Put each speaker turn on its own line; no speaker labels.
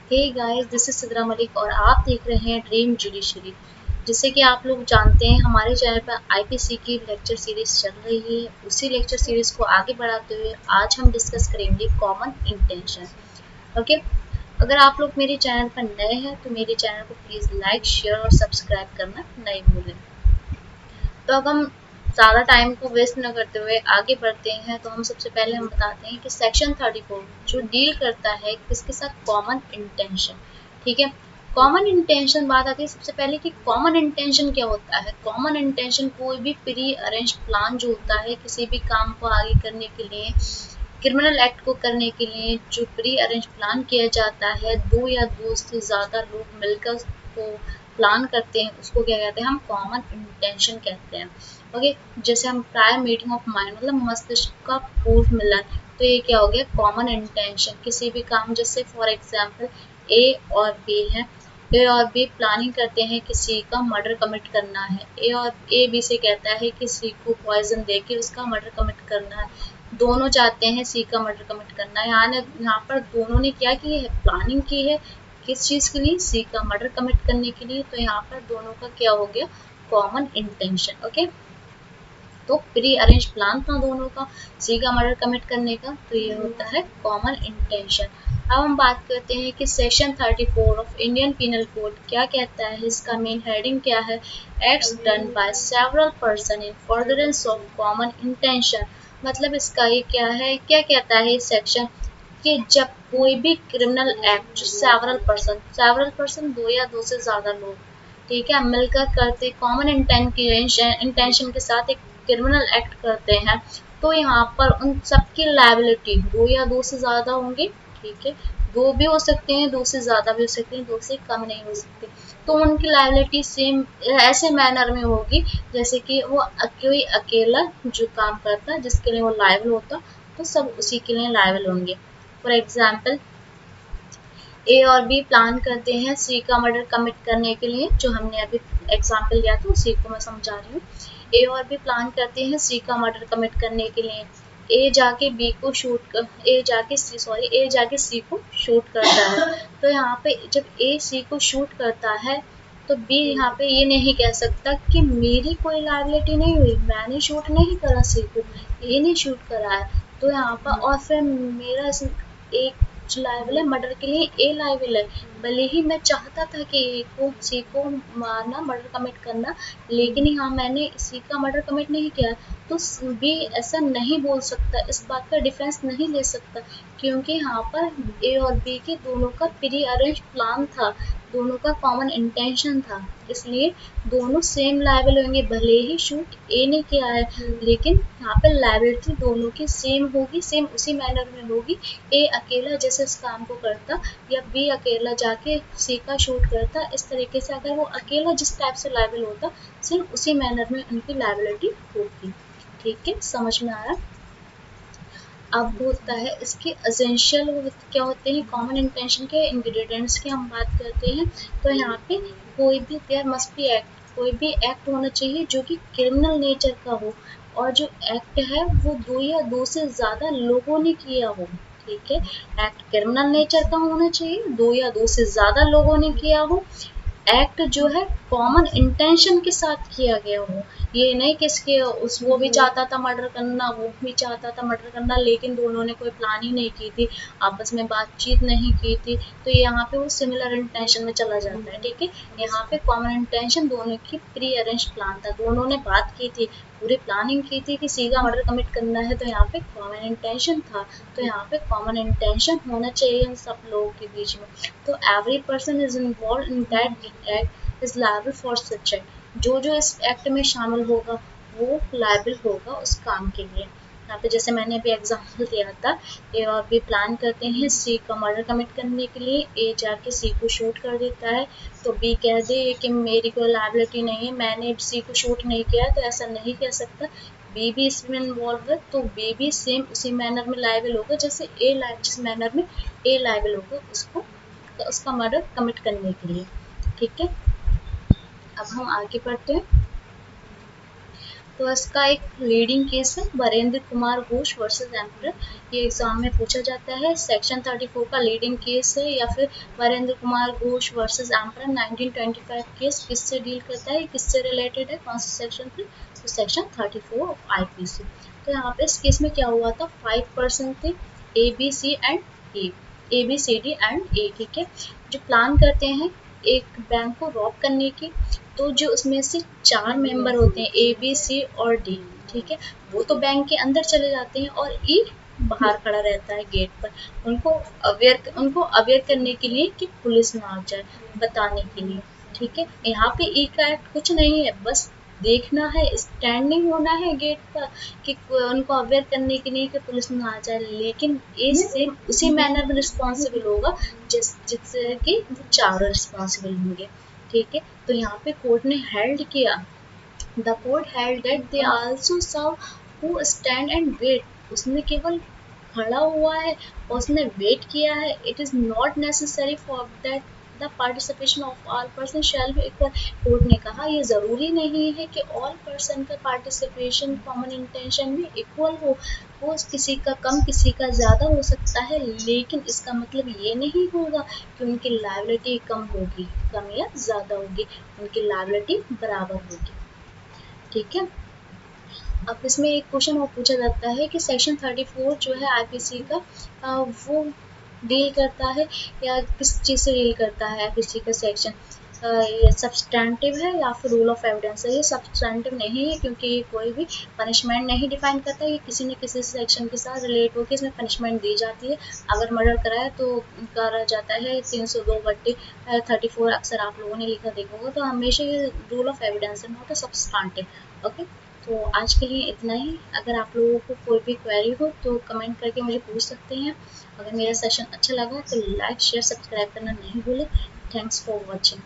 Hey guys, this is Sidra Malik और आप देख रहे हैं ड्रीम जुडिशरी। जैसे कि आप लोग जानते हैं, हमारे चैनल पर आईपीसी की लेक्चर सीरीज चल रही है। उसी लेक्चर सीरीज को आगे बढ़ाते हुए आज हम डिस्कस करेंगे कॉमन इंटेंशन। ओके, अगर आप लोग मेरे चैनल पर नए हैं तो मेरे चैनल को प्लीज़ लाइक, शेयर और सब्सक्राइब करना नहीं भूलें। तो अब हम ज़्यादा टाइम को वेस्ट न करते हुए आगे बढ़ते हैं। तो हम सबसे पहले हम बताते हैं कि सेक्शन 34 जो डील करता है किसके साथ, कॉमन इंटेंशन। ठीक है, कॉमन इंटेंशन बात आती है सबसे पहले कि कॉमन इंटेंशन क्या होता है। कॉमन इंटेंशन कोई भी प्री अरेंज प्लान जो होता है किसी भी काम को आगे करने के लिए, क्रिमिनल एक्ट को करने के लिए जो प्री अरेंज प्लान किया जाता है, दो या दो से ज़्यादा लोग मिलकर को प्लान करते हैं, उसको क्या कहते हैं, हम कॉमन इंटेंशन कहते हैं। ओके, जैसे हम प्रायर मीटिंग ऑफ माइंड मतलब मस्तिष्क का पूर्व मिलन, तो ये क्या हो गया, कॉमन इंटेंशन। किसी भी काम, जैसे फॉर एग्जांपल ए और बी है, ए और बी प्लानिंग करते हैं किसी का मर्डर कमिट करना है। ए बी से कहता है कि सी को पॉइजन दे के उसका मर्डर कमिट करना है। दोनों चाहते हैं सी का मर्डर कमिट करना है। यहाँ पर दोनों ने क्या की है, प्लानिंग की है। किस चीज़ के लिए, सी का मर्डर कमिट करने के लिए। तो यहाँ पर दोनों का क्या हो गया, कॉमन इंटेंशन। ओके, तो प्री अरेंज प्लान था दोनों का सी का मर्डर कमिट करने का, तो ये होता है कॉमन इंटेंशन। अब हम बात करते हैं कि section 34 of Indian penal code क्या कहता है। इसका मेन हेडिंग क्या है, acts done by several person in furtherance of common intention. मतलब इसका ये क्या है, क्या कहता है इस सेक्शन कि जब कोई भी क्रिमिनल एक्ट जो सेवरल पर्सन दो या दो से ज्यादा लोग, ठीक है, मिलकर करते कॉमन इंटेंशन के साथ एक क्रिमिनल एक्ट करते हैं, तो यहाँ पर उन सबकी लायबिलिटी दो या दो से ज्यादा होंगे। ठीक है, दो भी हो सकते हैं, दो से ज्यादा भी हो सकते हैं, दो से कम नहीं हो सकते। तो उनकी लायबिलिटी सेम ऐसे मैनर में होगी जैसे कि वो कोई अकेला जो काम करता जिसके लिए वो लायबल होता, तो सब उसी के लिए लायबल होंगे। फॉर एग्जाम्पल ए और बी प्लान करते हैं सी का मर्डर कमिट करने के लिए, जो हमने अभी एग्जाम्पल लिया था उसी को मैं समझा रही हूँ। ए और बी प्लान करते हैं सी का मर्डर कमिट करने के लिए। ए जाके बी को शूट कर ए जाके सी को शूट करता है। तो यहाँ पे जब ए सी को शूट करता है तो बी यहाँ पे ये नहीं कह सकता कि मेरी कोई लायबिलिटी नहीं हुई, मैंने शूट नहीं करा सी को, ए ने शूट करा है। तो यहाँ पर और फिर मेरा एक जो लायबल है मर्डर के लिए, ए लायबल है। भले ही मैं चाहता था कि ए को सी को मारना, मर्डर कमिट करना, लेकिन यहाँ मैंने सी का मर्डर कमिट नहीं किया। तो बी ऐसा नहीं बोल सकता, इस बात का डिफेंस नहीं ले सकता, क्योंकि यहाँ पर ए और बी के दोनों का प्री अरेंज प्लान था, दोनों का कॉमन इंटेंशन था, इसलिए दोनों सेम लायबल होंगे। भले ही शूट ए ने किया है, लेकिन यहाँ पर लायबिलिटी दोनों की सेम होगी, सेम उसी मैनर में होगी। ए अकेला जैसे इस काम को करता या बी अकेला जाके सी का शूट करता, इस तरीके से अगर वो अकेला जिस टाइप से लायबल होता, सिर्फ उसी मैनर में उनकी लायबिलिटी होगी। ठीक है, समझ में आया। अब होता है इसके एसेंशियल क्या होते हैं, कॉमन इंटेंशन के इंग्रेडिएंट्स की हम बात करते हैं। तो यहाँ पे कोई भी देयर मस्ट बी एक्ट, कोई भी एक्ट होना चाहिए जो कि क्रिमिनल नेचर का हो, और जो एक्ट है वो दो या दो से ज़्यादा लोगों ने किया हो। ठीक है, एक्ट क्रिमिनल नेचर का होना चाहिए, दो या दो से ज़्यादा लोगों ने किया हो। एक्ट जो है कॉमन इंटेंशन के साथ किया गया हो, ये नहीं किसके उस वो भी चाहता था मर्डर करना, वो भी चाहता था मर्डर करना, लेकिन दोनों ने कोई प्लानिंग नहीं की थी, आपस में बातचीत नहीं की थी, तो यहाँ पे वो सिमिलर इंटेंशन में चला जाता है। ठीक है, यहाँ पे कॉमन इंटेंशन दोनों की प्री अरेंज प्लान था, दोनों ने बात की थी, पूरी प्लानिंग की थी कि सीधा मर्डर कमिट करना है, तो यहाँ पे कॉमन इंटेंशन था। तो यहाँ पे कॉमन इंटेंशन होना चाहिए इन सब लोगों के बीच में। तो every person is involve in that act is liable for such act, जो जो इस एक्ट में शामिल होगा वो लायबल होगा उस काम के लिए। यहाँ पे जैसे मैंने अभी एग्जाम्पल दिया था, ए और बी प्लान करते हैं सी का मर्डर कमिट करने के लिए, ए जाके सी को शूट कर देता है, तो बी कह दे कि मेरी कोई लायबिलिटी नहीं है, मैंने सी को शूट नहीं किया, तो ऐसा नहीं कह सकता। बी भी इसमें इन्वॉल्व है, तो बी भी सेम उसी मैनर में लायबल होगा जैसे ए जिस मैनर में ए लायबल होगा उसको उसका मर्डर कमिट करने के लिए। ठीक है, अब हम आगे बढ़ते हैं। तो इसका एक लीडिंग केस है वीरेंद्र कुमार घोष वर्सेस एम्परर। ये एग्जाम में पूछा जाता है। सेक्शन 34 का लीडिंग केस है या फिर Virendra Kumar Ghosh versus emperor 1925 case किससे डील करता है, किससे रिलेटेड है, कौन से सेक्शन से, तो सेक्शन 34 ऑफ आईपीसी। तो यहाँ पे इस केस में क्या हुआ था, 5 पर्सन थे, A B C D and A, ठीक है, जो प्लान करते हैं एक बैंक को रॉब करने की। तो जो उसमें से 4 मेंबर होते हैं ए बी सी और डी, ठीक है, वो तो बैंक के अंदर चले जाते हैं और ई बाहर खड़ा रहता है गेट पर, उनको अवेयर करने के लिए कि पुलिस ना आ जाए, बताने के लिए, ठीक है। यहाँ पे ई का एक्ट कुछ नहीं है, बस देखना है, स्टैंडिंग होना है गेट पर कि उनको अवेयर करने के लिए कि पुलिस ना आ जाए, लेकिन ये सेम उसी मैनर में रिस्पॉन्सिबल होगा जिससे कि वो चारों रिस्पॉन्सिबल होंगे, ठीक है। तो यहाँ पे कोर्ट ने हेल्ड किया, the court held that they also serve who stand and wait, उसने केवल खड़ा हुआ है और उसने वेट किया है। It is not necessary for that the participation of all person shall be equal. Court ने कहा ये जरूरी नहीं है कि ऑल पर्सन का पार्टिसिपेशन कॉमन इंटेंशन में इक्वल हो, वो किसी का कम किसी का ज्यादा हो सकता है, लेकिन इसका मतलब ये नहीं होगा कि उनकी लायबिलिटी कम या ज्यादा होगी, उनकी लायबिलिटी बराबर होगी, ठीक है। अब इसमें एक क्वेश्चन और पूछा जाता है कि सेक्शन 34 जो है आईपीसी का, वो डील करता है या किस चीज़ से डील करता है आईपीसी का सेक्शन, ये सब्सटैंटिव है या फिर रूल ऑफ एविडेंस है। ये सब्सटैंटिव नहीं है क्योंकि ये कोई भी पनिशमेंट नहीं डिफाइन करता, ये किसी न किसी सेक्शन के साथ रिलेट होकर इसमें पनिशमेंट दी जाती है। अगर मर्डर कराए तो करा जाता है 302/34, अक्सर आप लोगों ने लिखा देखा होगा, तो हमेशा ये रूल ऑफ एविडेंस है, नॉट अ सब्सटैंटिव, ओके। तो आज के लिए इतना ही। अगर आप लोगों को कोई भी क्वेरी हो तो कमेंट करके मुझे पूछ सकते हैं। अगर मेरा सेशन अच्छा लगा तो लाइक शेयर सब्सक्राइब करना नहीं भूलें। Thanks for watching.